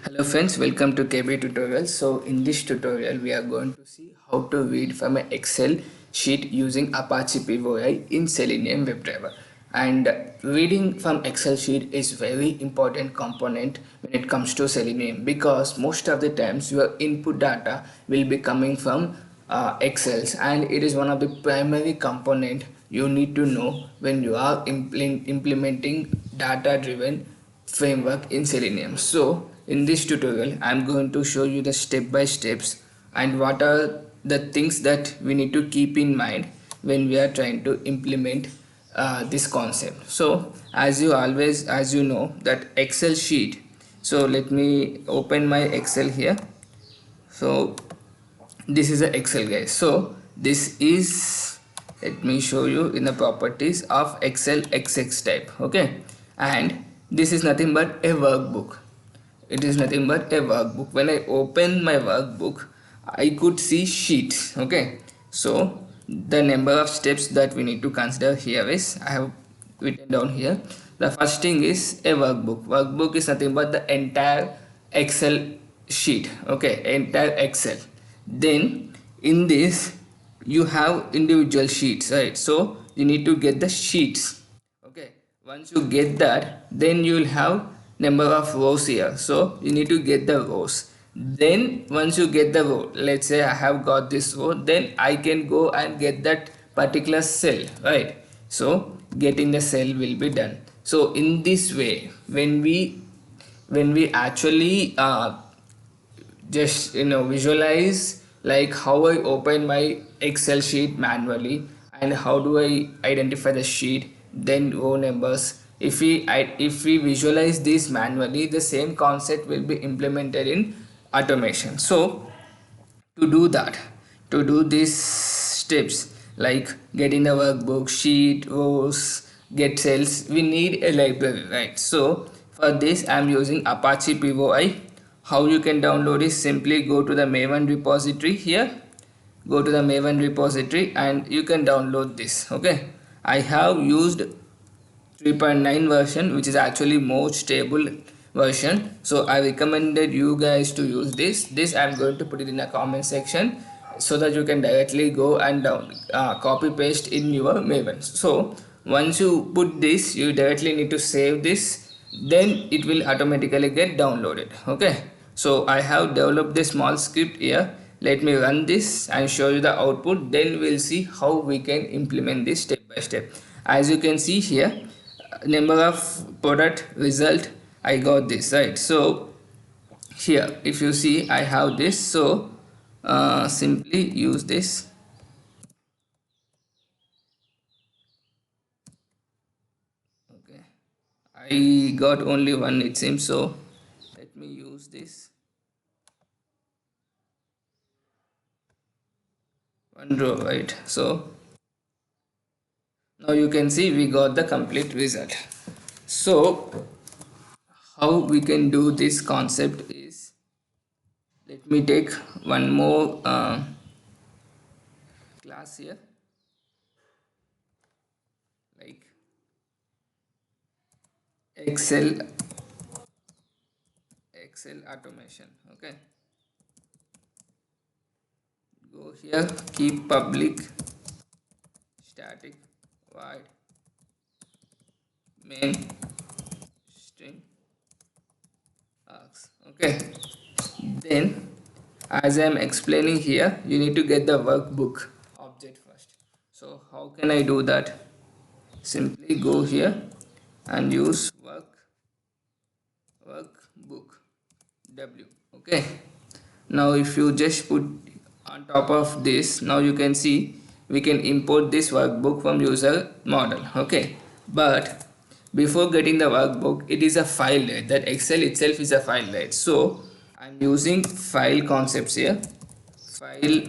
Hello friends, welcome to KB tutorial. So in this tutorial we are going to see how to read from an Excel sheet using Apache PyVI in Selenium WebDriver. And reading from Excel sheet is very important component when it comes to Selenium, because most of the times your input data will be coming from Excels, and it is one of the primary component you need to know when you are implementing data driven framework in Selenium. So in this tutorial I'm going to show you the step by steps and what are the things that we need to keep in mind when we are trying to implement this concept. So as you know that Excel sheet, so let me open my Excel here. So this is a Excel, guys. So this is, let me show you in the properties of Excel XX type. Okay, and this is nothing but a workbook. It is nothing but a workbook. When I open my workbook, I could see sheets. Okay, so the number of steps that we need to consider here is, I have written down here. The first thing is a workbook. Workbook is nothing but the entire Excel sheet. Okay, entire Excel. Then in this you have individual sheets, right? So you need to get the sheets. Okay, once you get that, then you will have number of rows here, so you need to get the rows. Then once you get the row, let's say I have got this row, then I can go and get that particular cell, right? So getting the cell will be done. So in this way, when we actually just visualize like how I open my Excel sheet manually and how do I identify the sheet, then row numbers. If we visualize this manually, the same concept will be implemented in automation. So to do that, to do these steps like getting the workbook, sheet, rows, get cells, we need a library, right? So for this I'm using Apache PyVI. How you can download is simply go to the Maven repository here, go to the Maven repository and you can download this. Okay, I have used 3.9 version, which is actually more stable version, so I recommended you guys to use this. I'm going to put it in the comment section so that you can directly go and copy paste in your Maven. So once you put this, you directly need to save this, then it will automatically get downloaded. Okay, so I have developed this small script here. Let me run this and show you the output, then we'll see how we can implement this step by step. As you can see here, number of product result, I got this, right? So here if you see I have this, so simply use this. Okay, I got only one, it seems, so let me use this one row, right? So now you can see we got the complete result. So how we can do this concept is, let me take one more class here, like excel excel automation. Okay, go here, keep public static void main string args. Okay, then as I am explaining here, you need to get the workbook object first. So how can I do that? Simply go here and use workbook w. Okay, now if you just put on top of this, now you can see we can import this workbook from user model. Okay, but before getting the workbook, it is a file, right? That Excel itself is a file, right? So I'm using file concepts here. File,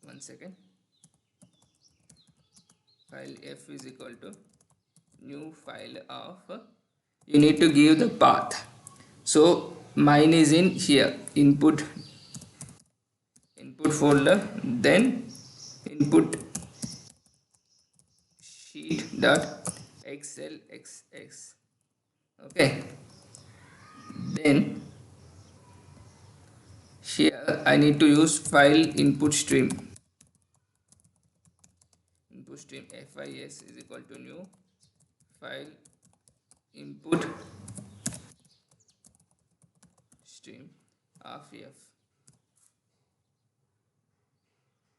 one second, file f is equal to new file of, you need to give the path. So mine is in here, input folder, then input sheet dot cell XX. Okay, then here I need to use file input stream. Input stream FIS is equal to new file input stream of F.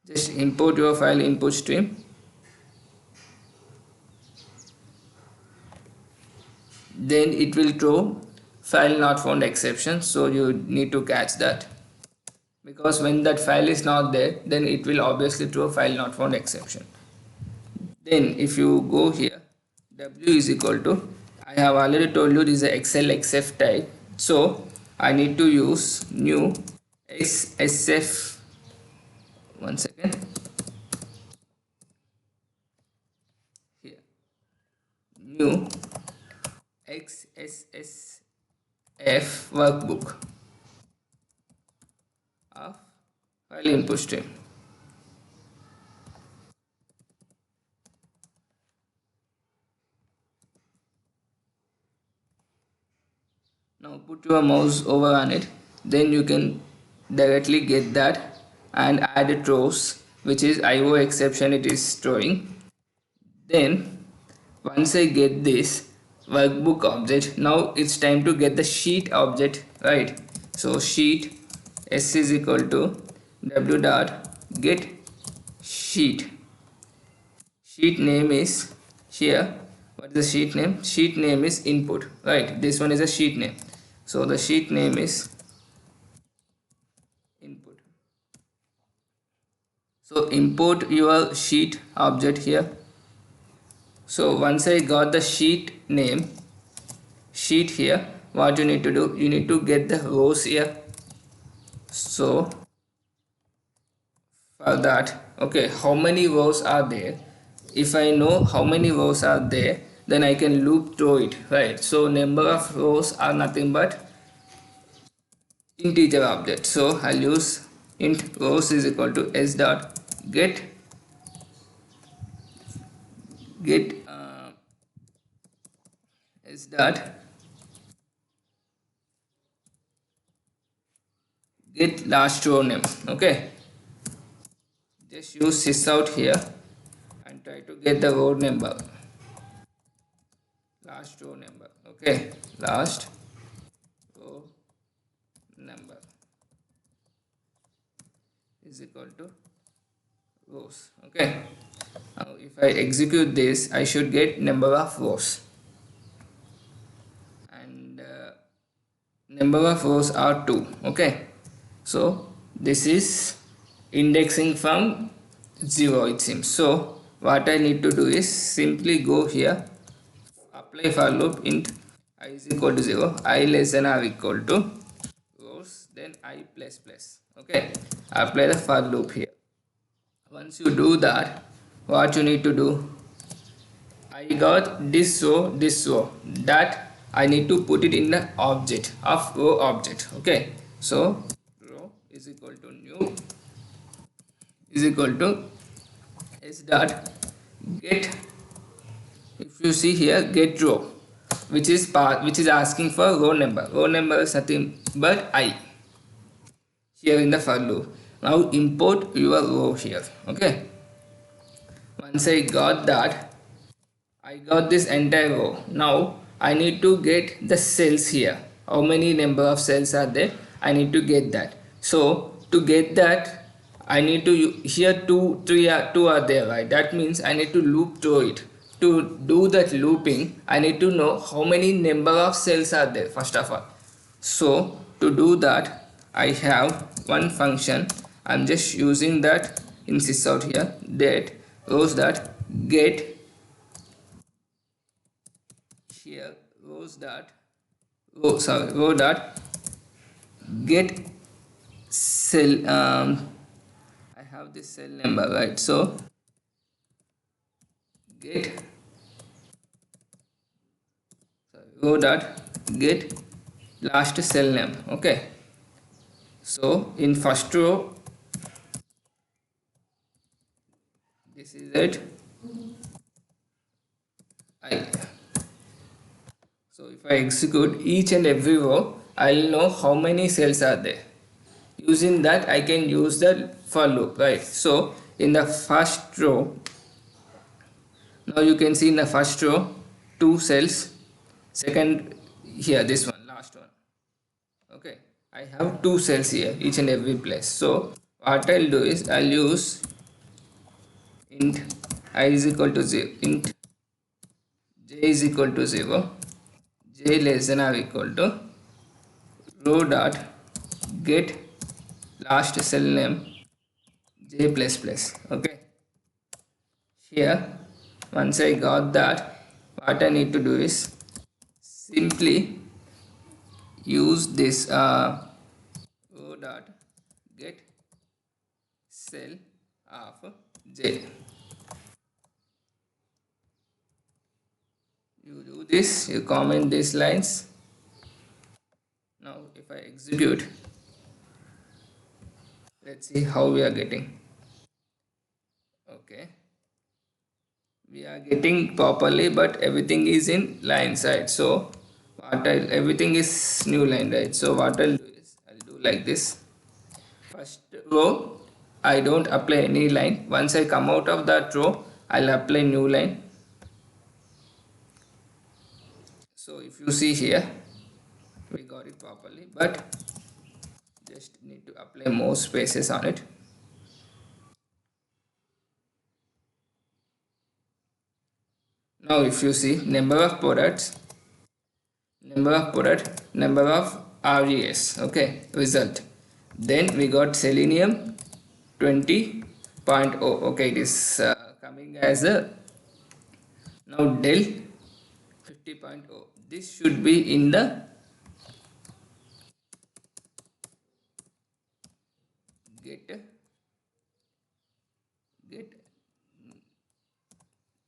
Just import your file input stream. Then it will throw file not found exception, so you need to catch that, because when that file is not there, then it will obviously throw file not found exception. Then if you go here, W is equal to, I have already told you this is a Excel XF type, so I need to use new XSF. One second. Here, new XSSF workbook of file input stream. Now put your mouse over on it, then you can directly get that and add it rows, which is IO exception it is throwing. Then once I get this workbook object, now it's time to get the sheet object, right? So sheet S is equal to W dot get sheet. Sheet name is here. What is the sheet name? Sheet name is input, right? This one is a sheet name. So the sheet name is input. So import your sheet object here. So once I got the sheet name, sheet here, what you need to do, you need to get the rows here. So for that, okay, how many rows are there? If I know how many rows are there, then I can loop through it, right? So number of rows are nothing but integer object. So I'll use int rows is equal to s dot get s dot get last row name. Okay, just use sysout here and try to get the row number, last row number. Okay, last row number is equal to rows. Okay, now if I execute this, I should get number of rows, and number of rows are 2. Okay, so this is indexing from 0 it seems. So what I need to do is simply go here, apply for loop int I is equal to 0, I less than or equal to rows, then I plus plus. Okay, apply the for loop here. Once you do that, what you need to do, I got this row, that I need to put it in the object of row object. Okay, so row is equal to new is equal to s dot get, if you see here, get row, which is asking for row number. Row number is nothing but I here in the for loop. Now import your row here. Okay, once I got that, I got this entire row. Now I need to get the cells here. How many number of cells are there? I need to get that. So to get that, I need to here 2 are there, right? That means I need to loop through it. To do that looping, I need to know how many number of cells are there first of all. So to do that, I have one function. I'm just using that in sysout here, that rows dot get here rows dot row dot get cell. I have this cell number, right? So get row dot get last cell name. Okay, so in first row, this is it, I. So if I execute each and every row, I'll know how many cells are there. Using that, I can use the for loop, right? So in the first row, now you can see in the first row, 2 cells. Second, here, this one, last one. Okay, I have 2 cells here, each and every place. So what I'll do is I'll use int I is equal to 0, int j is equal to 0, j less than or equal to row dot get last cell name j plus plus. Okay, here once I got that, what I need to do is simply use this row dot get cell of j. You do this, you comment these lines. Now if I execute, let's see how we are getting. Okay, we are getting properly, but everything is in line side. So everything is new line, right? So what I'll do is I'll do like this. First row, I don't apply any line. Once I come out of that row, I'll apply new line. So if you see here, we got it properly, but just need to apply more spaces on it. Now if you see number of products, number of RES, okay, result. Then we got selenium 20.0, okay, it is coming as a now del 50.0. This should be in the get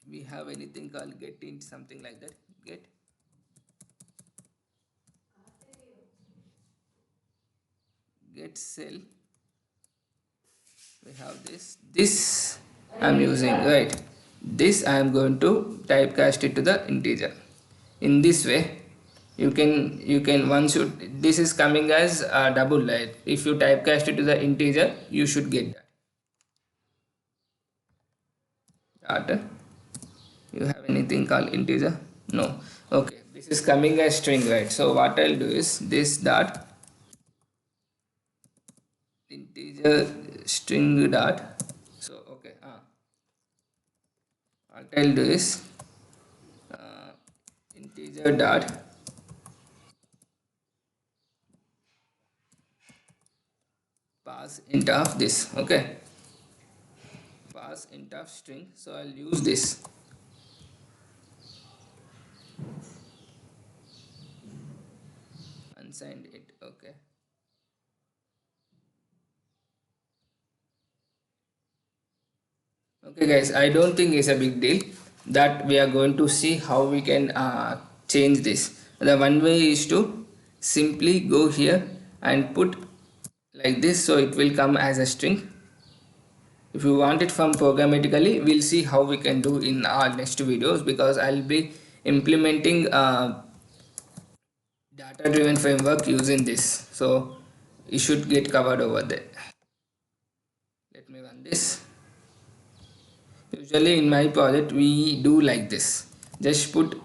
we have anything called get int, something like that. Get cell, we have this I'm using, right? This I am going to typecast it to the integer. In this way you can once you this is coming as a double, right? If you typecast it to the integer, you should get that. You have anything called integer? No. Okay, this is coming as string, right? So what I'll do is this dot integer string dot. So okay, what I'll do is integer dot pass int of this. Okay, pass int of string. So I'll use this. Unsigned it. Okay. Okay guys, I don't think it's a big deal. That we are going to see how we can change this. The one way is to simply go here and put like this, so it will come as a string. If you want it from programmatically, we'll see how we can do in our next videos, because I'll be implementing data driven framework using this, so it should get covered over there. Let me run this. Usually in my project we do like this, just put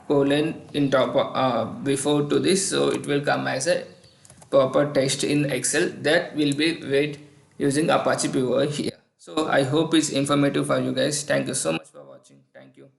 colon in top before to this, so it will come as a proper text in Excel that will be read using Apache Pivot here. So I hope it's informative for you guys. Thank you so much for watching. Thank you.